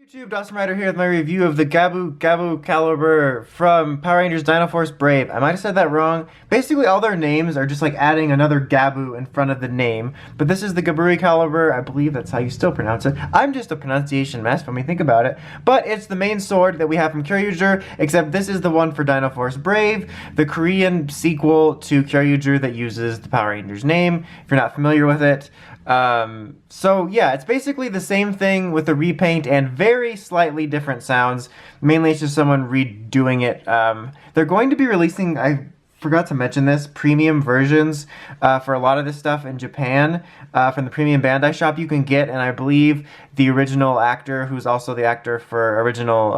YouTube, Dawson Rider here with my review of the GabuGabuCaliber from Power Rangers Dino Force Brave. I might have said that wrong. Basically, all their names are just like adding another Gabu in front of the name. But this is the GabuGaburicaliber. I believe that's how you still pronounce it. I'm just a pronunciation mess when we think about it. But it's the main sword that we have from Kyoryuger, except this is the one for Dino Force Brave, the Korean sequel to Kyoryuger that uses the Power Rangers name, if you're not familiar with it. So yeah, it's basically the same thing with a repaint and very slightly different sounds. Mainly it's just someone redoing it. They're going to be releasing, I forgot to mention this, premium versions for a lot of this stuff in Japan from the premium Bandai shop you can get, and I believe the original actor, who's also the actor for original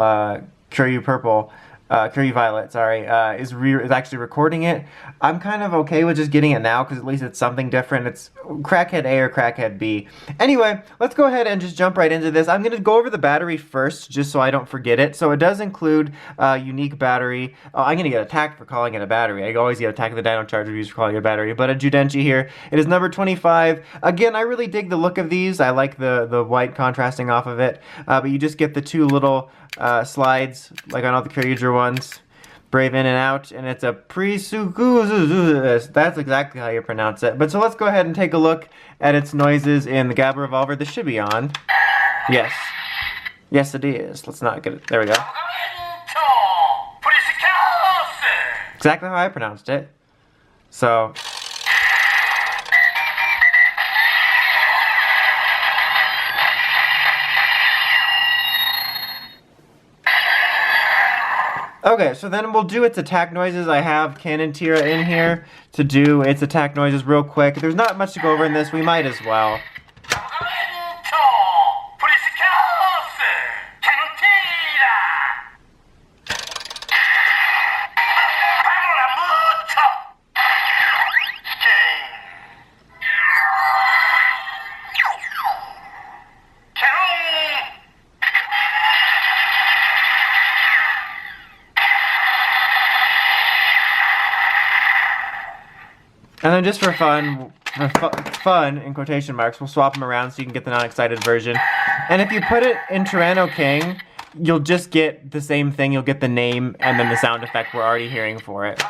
Kyoryu Purple, Kyoryu Violet, sorry, is actually recording it. I'm kind of okay with just getting it now because at least it's something different. It's Crackhead A or Crackhead B. Anyway, let's go ahead and just jump right into this. I'm going to go over the battery first just so I don't forget it. So it does include a unique battery. Oh, I'm going to get attacked for calling it a battery. I always get attacked at the Dino Charge reviews for calling it a battery. But a Zyudenchi here. It is number 25. Again, I really dig the look of these. I like the white contrasting off of it. But you just get the two little slides like on all the Kyoryuger ones. Brave in and out, and it's a pre-suku. That's exactly how you pronounce it. But so let's go ahead and take a look at its noises in the GabuGaburevolver. This should be on. Yes. Yes, it is. Let's not get it. There we go. Exactly how I pronounced it. So. Okay, so then we'll do its attack noises. I have Cannon Tira in here to do its attack noises real quick. There's not much to go over in this. We might as well. And then just for fun in quotation marks, we'll swap them around so you can get the non-excited version. And if you put it in Tyranno King, you'll just get the same thing. You'll get the name and then the sound effect we're already hearing for it.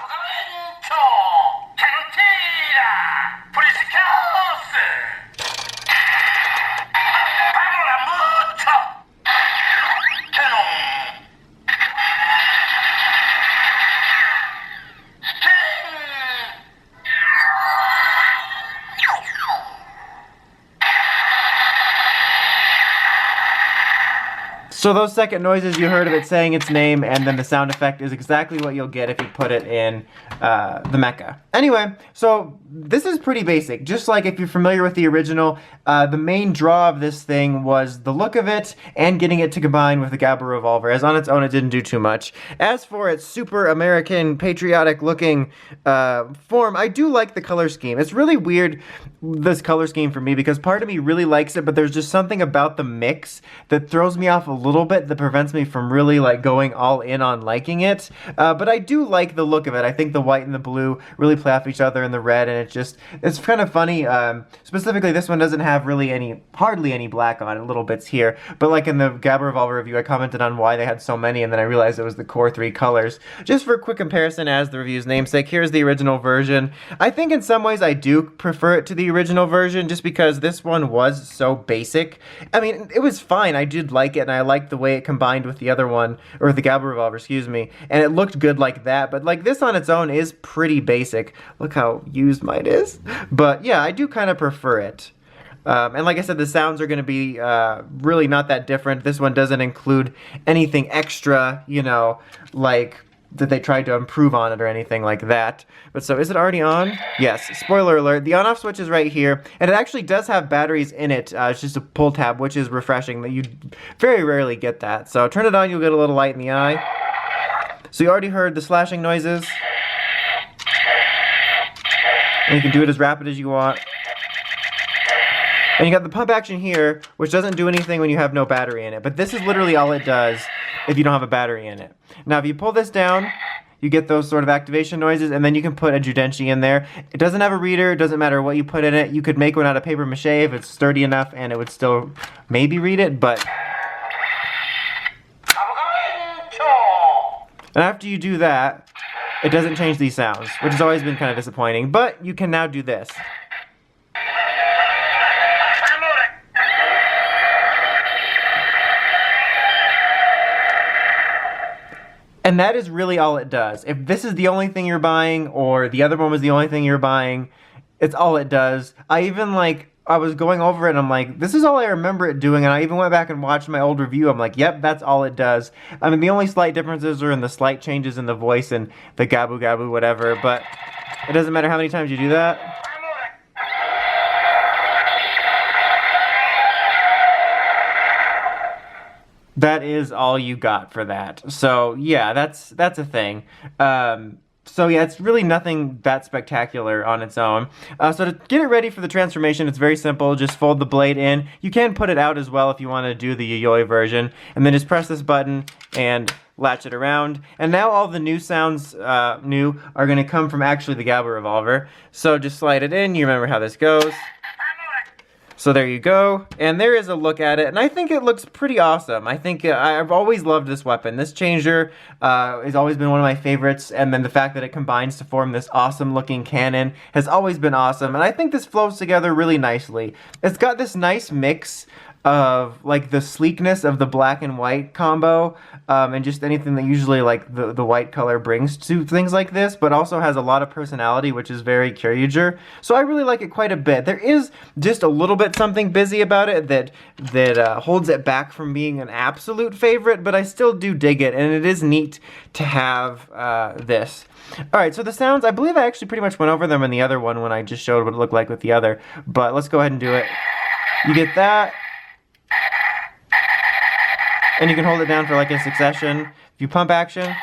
So those second noises you heard of it saying its name and then the sound effect is exactly what you'll get if you put it in the mecha. Anyway, so this is pretty basic. Just like if you're familiar with the original, the main draw of this thing was the look of it and getting it to combine with the GabuGaburevolver, as on its own it didn't do too much. As for its super American patriotic looking form, I do like the color scheme. It's really weird, this color scheme for me, because part of me really likes it, but there's just something about the mix that throws me off a little bit, that prevents me from really like going all in on liking it. But I do like the look of it. I think the white and the blue really play off each other, and the red, and it's kind of funny. Specifically, this one doesn't have really hardly any black on it, little bits here. But like in the GabuGaburevolver review, I commented on why they had so many, and then I realized it was the core 3 colors. Just for a quick comparison, as the review's namesake, here's the original version. I think in some ways I do prefer it to the original version, just because this one was so basic. I mean, it was fine. I did like it, and I liked the way it combined with the other one, or the GabuGaburevolver, excuse me, and it looked good like that. But like this on its own is pretty basic. Look how used mine is. But yeah, I do kind of prefer it. And like I said, the sounds are going to be really not that different. This one doesn't include anything extra, you know, like that they tried to improve on it or anything like that. But so, is it already on? Yes. Spoiler alert, the on-off switch is right here, and it actually does have batteries in it. It's just a pull tab, which is refreshing. That you very rarely get that. So turn it on, you'll get a little light in the eye. So you already heard the slashing noises. And you can do it as rapid as you want. And you got the pump action here, which doesn't do anything when you have no battery in it. But this is literally all it does if you don't have a battery in it. Now, if you pull this down, you get those sort of activation noises, and then you can put a Zyudenchi in there. It doesn't have a reader, it doesn't matter what you put in it. You could make one out of paper mache if it's sturdy enough, and it would still maybe read it, but... And after you do that, it doesn't change these sounds, which has always been kind of disappointing, but you can now do this. And that is really all it does. If this is the only thing you're buying, or the other one was the only thing you're buying, it's all it does. I was going over it and I'm like, this is all I remember it doing, and I even went back and watched my old review. I'm like, yep, that's all it does. I mean, the only slight differences are in the slight changes in the voice and the Gabu Gabu whatever, but it doesn't matter how many times you do that. That is all you got for that. So yeah, that's a thing. So yeah, it's really nothing that spectacular on its own. So to get it ready for the transformation, it's very simple. Just fold the blade in. You can put it out as well if you want to do the yayoi version. And then just press this button and latch it around. And now all the new sounds are going to come from actually the GabuRevolver. So just slide it in. You remember how this goes. So there you go, and there is a look at it, and I think it looks pretty awesome. I think I've always loved this weapon. This changer has always been one of my favorites, and then the fact that it combines to form this awesome looking cannon has always been awesome, and I think this flows together really nicely. It's got this nice mix of like the sleekness of the black and white combo, and just anything that usually like the white color brings to things like this, but also has a lot of personality, which is very Kyoryuger. So I really like it quite a bit. There is just a little bit something busy about it that holds it back from being an absolute favorite, but I still do dig it, and it is neat to have this. Alright, so the sounds, I believe I actually pretty much went over them in the other one when I just showed what it looked like with the other, but let's go ahead and do it. You get that. And you can hold it down for like a succession. If you pump action.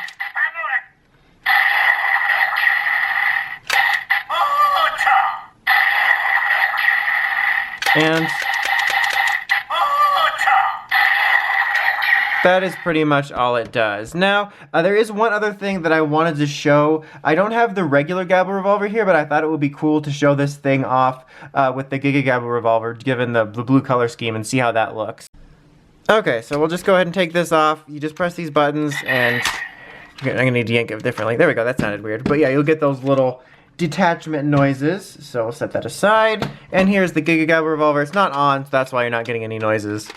And that is pretty much all it does. Now, there is one other thing that I wanted to show. I don't have the regular GabuRevolver here, but I thought it would be cool to show this thing off with the GabuGaburicaliber, given the blue color scheme, and see how that looks. Okay, so we'll just go ahead and take this off. You just press these buttons, and I'm gonna need to yank it differently. There we go, that sounded weird. But yeah, you'll get those little detachment noises. So we'll set that aside. And here's the GabuGaburicaliber. It's not on, so that's why you're not getting any noises.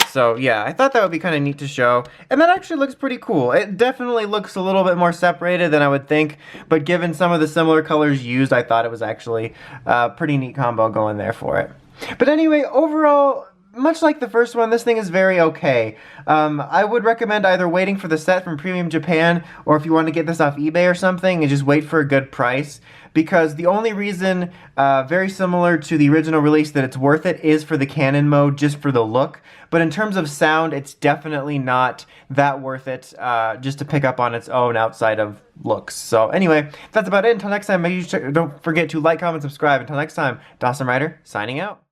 So yeah, I thought that would be kind of neat to show. And that actually looks pretty cool. It definitely looks a little bit more separated than I would think, but given some of the similar colors used, I thought it was actually a pretty neat combo going there for it. But anyway, overall, much like the first one, this thing is very okay. I would recommend either waiting for the set from Premium Japan, or if you want to get this off eBay or something, and just wait for a good price. Because the only reason, very similar to the original release, that it's worth it is for the cannon mode, just for the look. But in terms of sound, it's definitely not that worth it, just to pick up on its own outside of looks. So anyway, that's about it. Until next time, don't forget to like, comment, subscribe. Until next time, Dawson Rider, signing out.